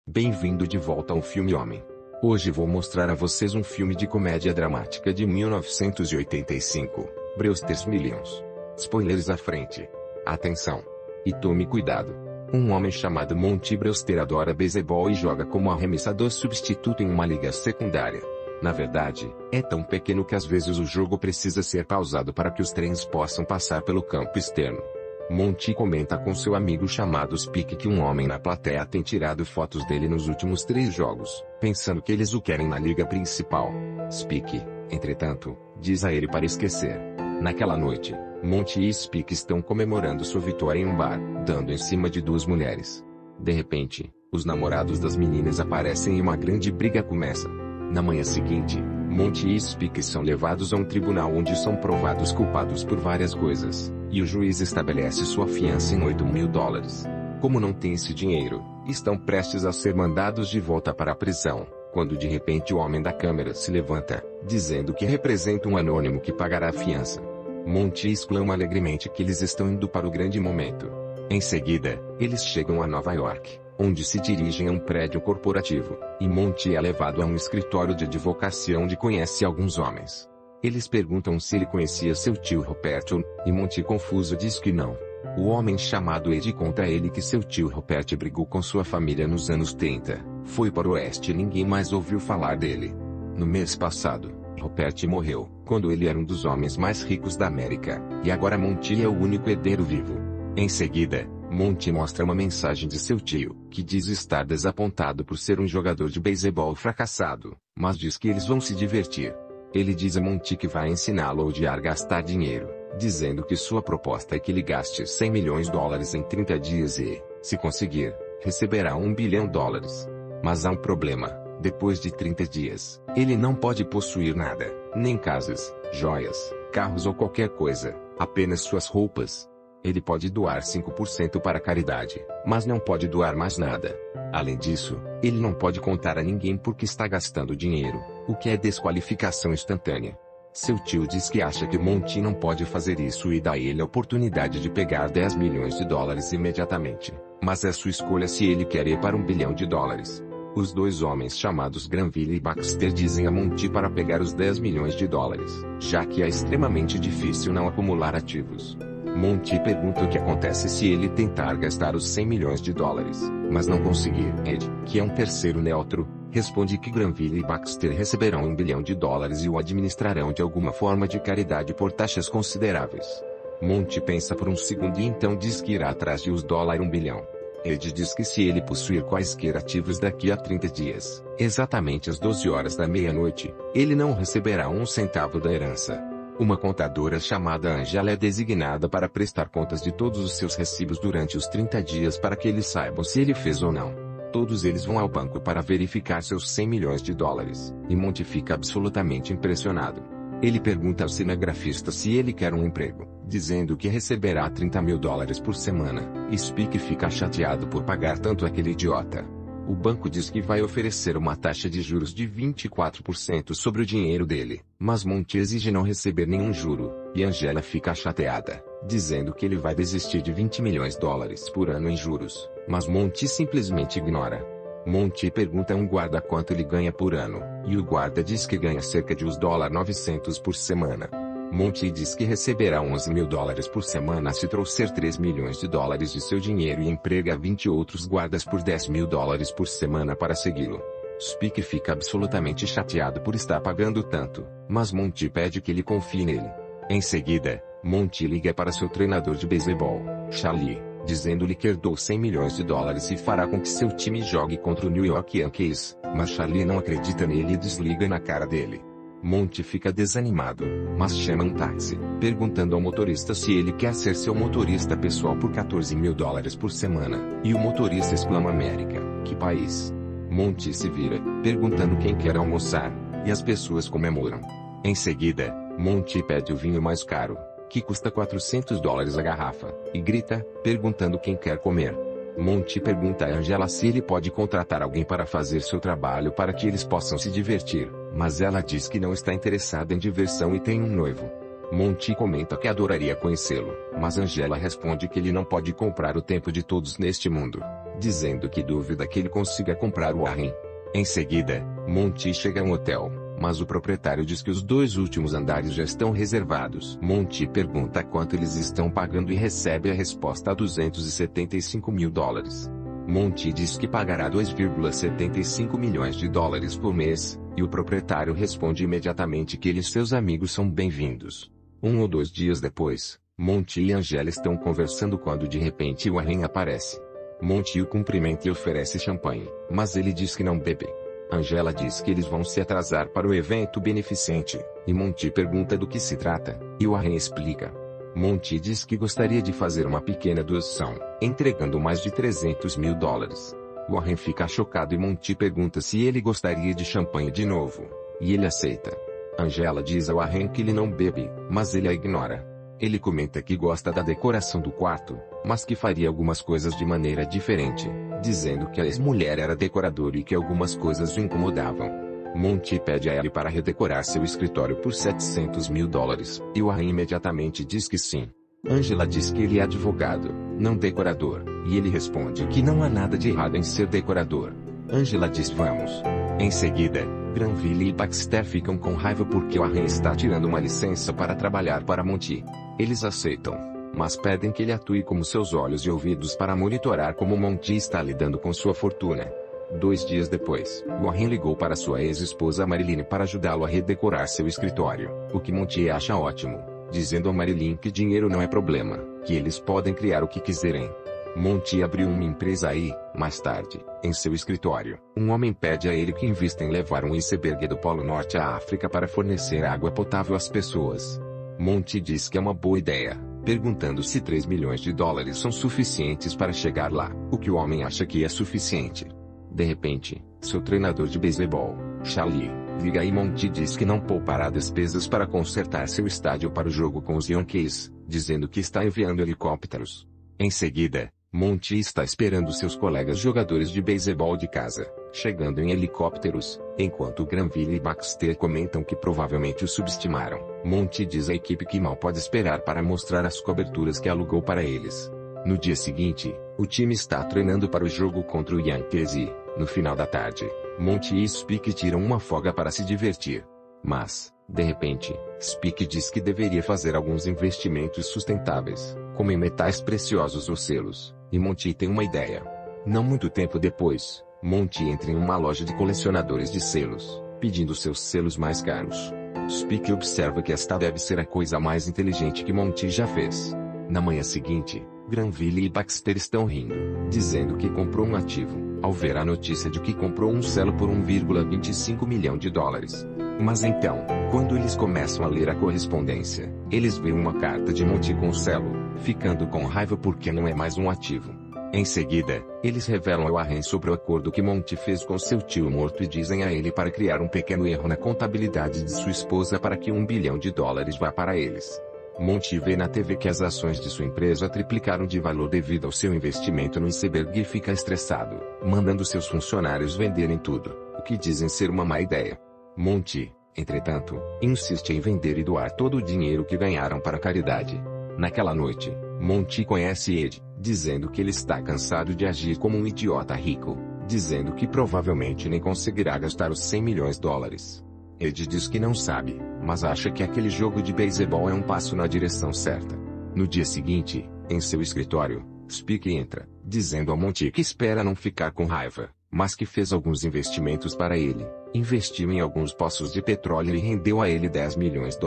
Bem-vindo de volta ao Filme Homem. Hoje vou mostrar a vocês um filme de comédia dramática de 1985, Brewster's Millions. Spoilers à frente. Atenção! E tome cuidado. Um homem chamado Monty Brewster adora beisebol e joga como arremessador substituto em uma liga secundária. Na verdade, é tão pequeno que às vezes o jogo precisa ser pausado para que os trens possam passar pelo campo externo. Monty comenta com seu amigo chamado Spike que um homem na plateia tem tirado fotos dele nos últimos 3 jogos, pensando que eles o querem na liga principal. Spike, entretanto, diz a ele para esquecer. Naquela noite, Monty e Spike estão comemorando sua vitória em um bar, dando em cima de 2 mulheres. De repente, os namorados das meninas aparecem e uma grande briga começa. Na manhã seguinte, Monty e Spike são levados a um tribunal onde são provados culpados por várias coisas, e o juiz estabelece sua fiança em $8.000. Como não tem esse dinheiro, estão prestes a ser mandados de volta para a prisão, quando de repente o homem da câmera se levanta, dizendo que representa um anônimo que pagará a fiança. Monty exclama alegremente que eles estão indo para o grande momento. Em seguida, eles chegam a Nova York, onde se dirigem a um prédio corporativo, e Monty é levado a um escritório de advocacia onde conhece alguns homens. Eles perguntam se ele conhecia seu tio Rupert, e Monty confuso diz que não. O homem chamado Ed conta a ele que seu tio Rupert brigou com sua família nos anos 30, foi para o oeste e ninguém mais ouviu falar dele. No mês passado, Rupert morreu, quando ele era um dos homens mais ricos da América, e agora Monty é o único herdeiro vivo. Em seguida, Monty mostra uma mensagem de seu tio, que diz estar desapontado por ser um jogador de beisebol fracassado, mas diz que eles vão se divertir. Ele diz a Monty que vai ensiná-lo a odiar gastar dinheiro, dizendo que sua proposta é que ele gaste $100 milhões em 30 dias e, se conseguir, receberá $1 bilhão. Mas há um problema: depois de 30 dias, ele não pode possuir nada, nem casas, joias, carros ou qualquer coisa, apenas suas roupas. Ele pode doar 5% para a caridade, mas não pode doar mais nada. Além disso, ele não pode contar a ninguém porque está gastando dinheiro, o que é desqualificação instantânea. Seu tio diz que acha que Monty não pode fazer isso e dá a ele a oportunidade de pegar $10 milhões imediatamente, mas é sua escolha se ele quer ir para $1 bilhão. Os 2 homens chamados Granville e Baxter dizem a Monty para pegar os $10 milhões, já que é extremamente difícil não acumular ativos. Monty pergunta o que acontece se ele tentar gastar os $100 milhões, mas não conseguir. Ed, que é um terceiro neutro, responde que Granville e Baxter receberão $1 bilhão e o administrarão de alguma forma de caridade por taxas consideráveis. Monty pensa por um segundo e então diz que irá atrás de os $1 bilhão. Ed diz que se ele possuir quaisquer ativos daqui a 30 dias, exatamente às 12 horas da meia-noite, ele não receberá um centavo da herança. Uma contadora chamada Angela é designada para prestar contas de todos os seus recibos durante os 30 dias para que eles saibam se ele fez ou não. Todos eles vão ao banco para verificar seus $100 milhões, e Monty fica absolutamente impressionado. Ele pergunta ao cinegrafista se ele quer um emprego, dizendo que receberá $30 mil por semana, e Spike fica chateado por pagar tanto aquele idiota. O banco diz que vai oferecer uma taxa de juros de 24% sobre o dinheiro dele, mas Monty exige não receber nenhum juro, e Angela fica chateada, dizendo que ele vai desistir de $20 milhões por ano em juros, mas Monty simplesmente ignora. Monty pergunta a um guarda quanto ele ganha por ano, e o guarda diz que ganha cerca de uns $900 por semana. Monty diz que receberá $11 mil por semana se trouxer $3 milhões de seu dinheiro e emprega 20 outros guardas por $10 mil por semana para segui-lo. Spike fica absolutamente chateado por estar pagando tanto, mas Monty pede que ele confie nele. Em seguida, Monty liga para seu treinador de beisebol, Charlie, dizendo-lhe que herdou $100 milhões e fará com que seu time jogue contra o New York Yankees, mas Charlie não acredita nele e desliga na cara dele. Monty fica desanimado, mas chama um táxi, perguntando ao motorista se ele quer ser seu motorista pessoal por $14 mil por semana, e o motorista exclama: América, que país? Monty se vira, perguntando quem quer almoçar, e as pessoas comemoram. Em seguida, Monty pede o vinho mais caro, que custa $400 a garrafa, e grita, perguntando quem quer comer. Monty pergunta a Angela se ele pode contratar alguém para fazer seu trabalho para que eles possam se divertir, mas ela diz que não está interessada em diversão e tem um noivo. Monty comenta que adoraria conhecê-lo, mas Angela responde que ele não pode comprar o tempo de todos neste mundo, dizendo que duvida que ele consiga comprar o Warren. Em seguida, Monty chega a um hotel, mas o proprietário diz que os 2 últimos andares já estão reservados. Monty pergunta quanto eles estão pagando e recebe a resposta a $275 mil. Monty diz que pagará $2,75 milhões por mês, e o proprietário responde imediatamente que ele e seus amigos são bem-vindos. 1 ou 2 dias depois, Monty e Angela estão conversando quando de repente Warren aparece. Monty o cumprimenta e oferece champanhe, mas ele diz que não bebe. Angela diz que eles vão se atrasar para o evento beneficente, e Monty pergunta do que se trata, e Warren explica. Monty diz que gostaria de fazer uma pequena doação, entregando mais de $300 mil. Warren fica chocado e Monty pergunta se ele gostaria de champanhe de novo, e ele aceita. Angela diz a Warren que ele não bebe, mas ele a ignora. Ele comenta que gosta da decoração do quarto, mas que faria algumas coisas de maneira diferente, dizendo que a ex-mulher era decoradora e que algumas coisas o incomodavam. Monty pede a Ellie para redecorar seu escritório por $700 mil, e Warren imediatamente diz que sim. Angela diz que ele é advogado, não decorador, e ele responde que não há nada de errado em ser decorador. Angela diz vamos. Em seguida, Granville e Baxter ficam com raiva porque Warren está tirando uma licença para trabalhar para Monty. Eles aceitam, mas pedem que ele atue como seus olhos e ouvidos para monitorar como Monty está lidando com sua fortuna. 2 dias depois, Warren ligou para sua ex-esposa Marilyn para ajudá-lo a redecorar seu escritório, o que Monty acha ótimo, dizendo a Marilyn que dinheiro não é problema, que eles podem criar o que quiserem. Monty abriu uma empresa aí, mais tarde, em seu escritório. Um homem pede a ele que invista em levar um iceberg do Polo Norte à África para fornecer água potável às pessoas. Monty diz que é uma boa ideia, perguntando se $3 milhões são suficientes para chegar lá, o que o homem acha que é suficiente. De repente, seu treinador de beisebol, Charlie, liga e Monty diz que não poupará despesas para consertar seu estádio para o jogo com os Yankees, dizendo que está enviando helicópteros. Em seguida, Monty está esperando seus colegas jogadores de beisebol de casa, chegando em helicópteros, enquanto Granville e Baxter comentam que provavelmente o subestimaram. Monty diz à equipe que mal pode esperar para mostrar as coberturas que alugou para eles. No dia seguinte, o time está treinando para o jogo contra o Yankees e, no final da tarde, Monty e Speak tiram uma folga para se divertir. Mas, de repente, Speak diz que deveria fazer alguns investimentos sustentáveis, como em metais preciosos ou selos, e Monty tem uma ideia. Não muito tempo depois, Monty entra em uma loja de colecionadores de selos, pedindo seus selos mais caros. Speak observa que esta deve ser a coisa mais inteligente que Monty já fez. Na manhã seguinte, Granville e Baxter estão rindo, dizendo que comprou um ativo, ao ver a notícia de que comprou um selo por $1,25 milhão. Mas então, quando eles começam a ler a correspondência, eles veem uma carta de Monty com o selo, ficando com raiva porque não é mais um ativo. Em seguida, eles revelam ao Warren sobre o acordo que Monty fez com seu tio morto e dizem a ele para criar um pequeno erro na contabilidade de sua esposa para que $1 bilhão vá para eles. Monty vê na TV que as ações de sua empresa triplicaram de valor devido ao seu investimento no iceberg e fica estressado, mandando seus funcionários venderem tudo, o que dizem ser uma má ideia. Monty, entretanto, insiste em vender e doar todo o dinheiro que ganharam para a caridade. Naquela noite, Monty conhece Ed, dizendo que ele está cansado de agir como um idiota rico, dizendo que provavelmente nem conseguirá gastar os $100 milhões. Ed diz que não sabe, mas acha que aquele jogo de beisebol é um passo na direção certa. No dia seguinte, em seu escritório, Speak entra, dizendo a Monty que espera não ficar com raiva, mas que fez alguns investimentos para ele, investiu em alguns poços de petróleo e rendeu a ele $10 milhões.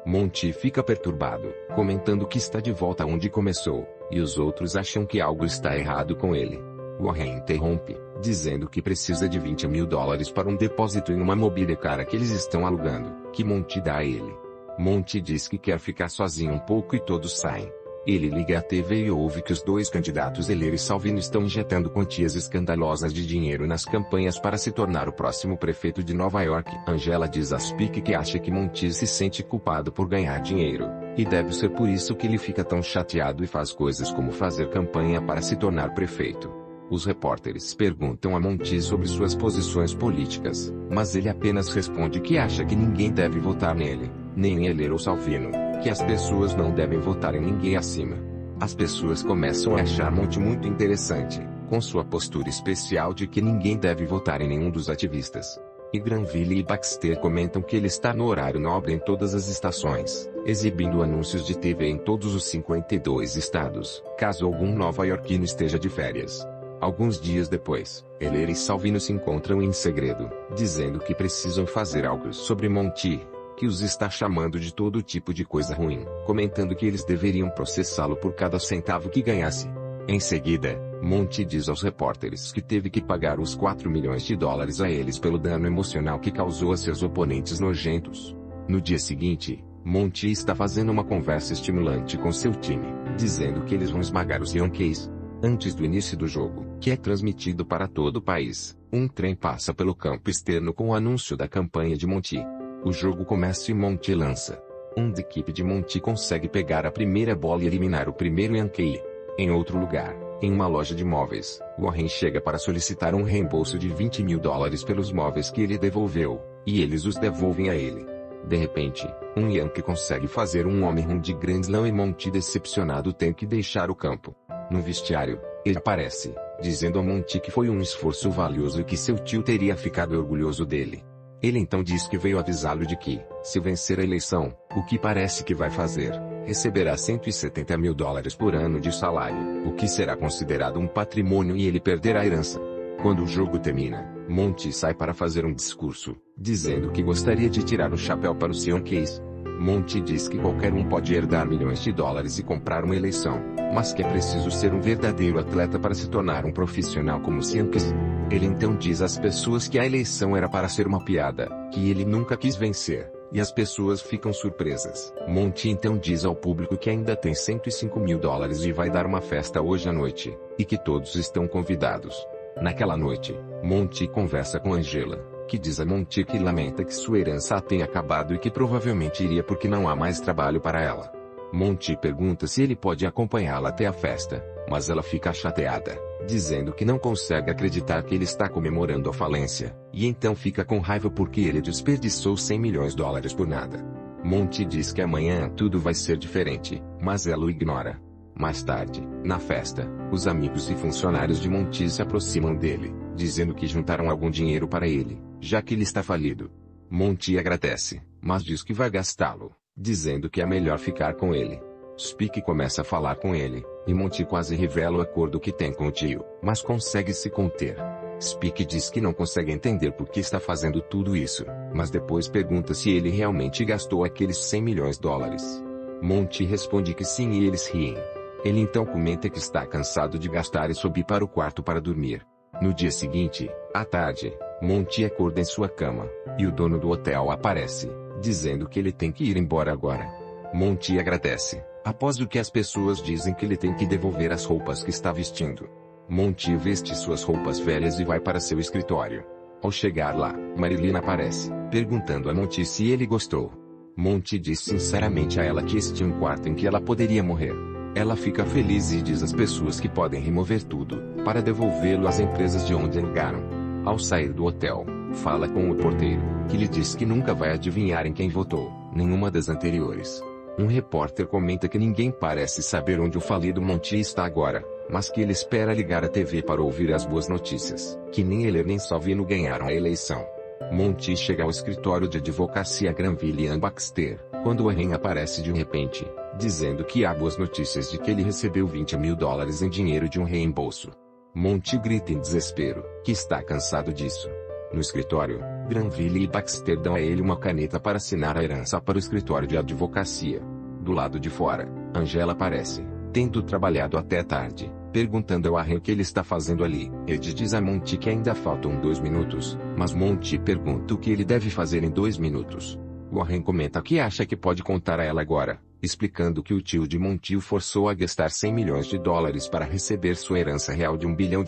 Monty fica perturbado, comentando que está de volta onde começou, e os outros acham que algo está errado com ele. Warren interrompe, dizendo que precisa de $20 mil para um depósito em uma mobília cara que eles estão alugando, que Monty dá a ele. Monty diz que quer ficar sozinho um pouco e todos saem. Ele liga à TV e ouve que os 2 candidatos Heller e Salvino estão injetando quantias escandalosas de dinheiro nas campanhas para se tornar o próximo prefeito de Nova York. Angela diz a Speak que acha que Monty se sente culpado por ganhar dinheiro, e deve ser por isso que ele fica tão chateado e faz coisas como fazer campanha para se tornar prefeito. Os repórteres perguntam a Monty sobre suas posições políticas, mas ele apenas responde que acha que ninguém deve votar nele, nem em Heller ou Salvino, que as pessoas não devem votar em ninguém acima. As pessoas começam a achar Monty muito interessante, com sua postura especial de que ninguém deve votar em nenhum dos ativistas. E Granville e Baxter comentam que ele está no horário nobre em todas as estações, exibindo anúncios de TV em todos os 52 estados, caso algum nova-iorquino esteja de férias. Alguns dias depois, Heller e Salvino se encontram em segredo, dizendo que precisam fazer algo sobre Monty, que os está chamando de todo tipo de coisa ruim, comentando que eles deveriam processá-lo por cada centavo que ganhasse. Em seguida, Monty diz aos repórteres que teve que pagar os 4 milhões de dólares a eles pelo dano emocional que causou a seus oponentes nojentos. No dia seguinte, Monty está fazendo uma conversa estimulante com seu time, dizendo que eles vão esmagar os Yankees. Antes do início do jogo, que é transmitido para todo o país, um trem passa pelo campo externo com o anúncio da campanha de Monty. O jogo começa e Monty lança. Da equipe de Monty consegue pegar a primeira bola e eliminar o primeiro Yankee. Em outro lugar, em uma loja de móveis, Warren chega para solicitar um reembolso de 20 mil dólares pelos móveis que ele devolveu, e eles os devolvem a ele. De repente, um Yankee consegue fazer um home run de Grand Slam e Monty, decepcionado, tem que deixar o campo. No vestiário, ele aparece, dizendo a Monty que foi um esforço valioso e que seu tio teria ficado orgulhoso dele. Ele então diz que veio avisá-lo de que, se vencer a eleição, o que parece que vai fazer, receberá 170 mil dólares por ano de salário, o que será considerado um patrimônio e ele perderá a herança. Quando o jogo termina, Monty sai para fazer um discurso, dizendo que gostaria de tirar o chapéu para os Yankees. Monty diz que qualquer um pode herdar milhões de dólares e comprar uma eleição, mas que é preciso ser um verdadeiro atleta para se tornar um profissional como os Yankees. Ele então diz às pessoas que a eleição era para ser uma piada, que ele nunca quis vencer, e as pessoas ficam surpresas. Monty então diz ao público que ainda tem 105 mil dólares e vai dar uma festa hoje à noite, e que todos estão convidados. Naquela noite, Monty conversa com Angela, que diz a Monty que lamenta que sua herança tenha acabado e que provavelmente iria porque não há mais trabalho para ela. Monty pergunta se ele pode acompanhá-la até a festa, mas ela fica chateada, dizendo que não consegue acreditar que ele está comemorando a falência, e então fica com raiva porque ele desperdiçou 100 milhões de dólares por nada. Monty diz que amanhã tudo vai ser diferente, mas ela o ignora. Mais tarde, na festa, os amigos e funcionários de Monty se aproximam dele, dizendo que juntaram algum dinheiro para ele, já que ele está falido. Monty agradece, mas diz que vai gastá-lo, dizendo que é melhor ficar com ele. Speak começa a falar com ele, e Monty quase revela o acordo que tem com o tio, mas consegue se conter. Speak diz que não consegue entender por que está fazendo tudo isso, mas depois pergunta se ele realmente gastou aqueles 100 milhões de dólares. Monty responde que sim e eles riem. Ele então comenta que está cansado de gastar e sobe para o quarto para dormir. No dia seguinte, à tarde, Monty acorda em sua cama, e o dono do hotel aparece, dizendo que ele tem que ir embora agora. Monty agradece, após o que as pessoas dizem que ele tem que devolver as roupas que está vestindo. Monty veste suas roupas velhas e vai para seu escritório. Ao chegar lá, Marilyn aparece, perguntando a Monty se ele gostou. Monty diz sinceramente a ela que este é um quarto em que ela poderia morrer. Ela fica feliz e diz às pessoas que podem remover tudo, para devolvê-lo às empresas de onde alugaram. Ao sair do hotel, fala com o porteiro, que lhe diz que nunca vai adivinhar em quem votou, nenhuma das anteriores. Um repórter comenta que ninguém parece saber onde o falido Monty está agora, mas que ele espera ligar a TV para ouvir as boas notícias, que nem Heller nem Salvino ganharam a eleição. Monty chega ao escritório de advocacia Granville e Baxter, quando Warren aparece de repente, dizendo que há boas notícias de que ele recebeu 20 mil dólares em dinheiro de um reembolso. Monty grita em desespero, que está cansado disso. No escritório, Granville e Baxter dão a ele uma caneta para assinar a herança para o escritório de advocacia. Do lado de fora, Angela aparece, tendo trabalhado até tarde, perguntando ao Warren o que ele está fazendo ali. Ed diz a Monty que ainda faltam 2 minutos, mas Monty pergunta o que ele deve fazer em 2 minutos. Warren comenta que acha que pode contar a ela agora, explicando que o tio de Monty o forçou a gastar 100 milhões de dólares para receber sua herança real de $1 bilhão,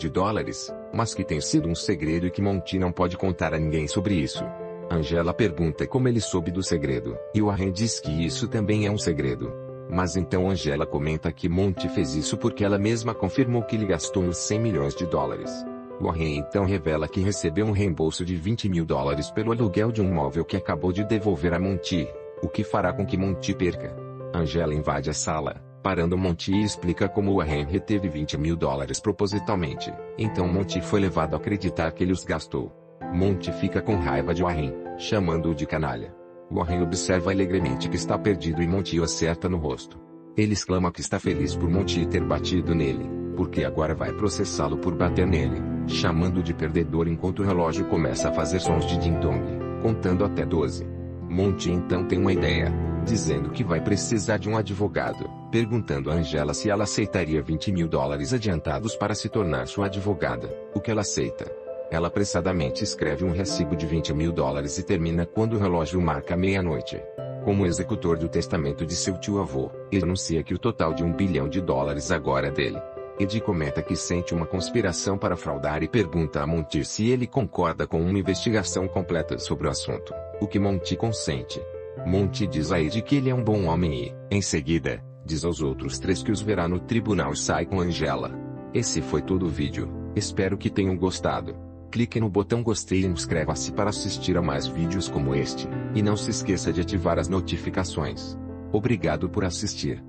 mas que tem sido um segredo e que Monty não pode contar a ninguém sobre isso. Angela pergunta como ele soube do segredo, e Warren diz que isso também é um segredo. Mas então Angela comenta que Monty fez isso porque ela mesma confirmou que ele gastou os 100 milhões de dólares. Warren então revela que recebeu um reembolso de 20 mil dólares pelo aluguel de um móvel que acabou de devolver a Monty, o que fará com que Monty perca. Angela invade a sala, parando Monty e explica como Warren reteve $20.000 propositalmente. Então Monty foi levado a acreditar que ele os gastou. Monty fica com raiva de Warren, chamando-o de canalha. Warren observa alegremente que está perdido e Monty o acerta no rosto. Ele exclama que está feliz por Monty ter batido nele, porque agora vai processá-lo por bater nele, chamando-o de perdedor enquanto o relógio começa a fazer sons de ding-dong, contando até 12. Monty então tem uma ideia, dizendo que vai precisar de um advogado, perguntando a Angela se ela aceitaria $20.000 adiantados para se tornar sua advogada, o que ela aceita. Ela apressadamente escreve um recibo de $20.000 e termina quando o relógio marca meia-noite. Como executor do testamento de seu tio-avô, ele anuncia que o total de $1 bilhão agora é dele. Ed comenta que sente uma conspiração para fraudar e pergunta a Monty se ele concorda com uma investigação completa sobre o assunto, o que Monty consente. Monty diz a Ed que ele é um bom homem e, em seguida, diz aos outros 3 que os verá no tribunal e sai com Angela. Esse foi todo o vídeo, espero que tenham gostado. Clique no botão gostei e inscreva-se para assistir a mais vídeos como este, e não se esqueça de ativar as notificações. Obrigado por assistir.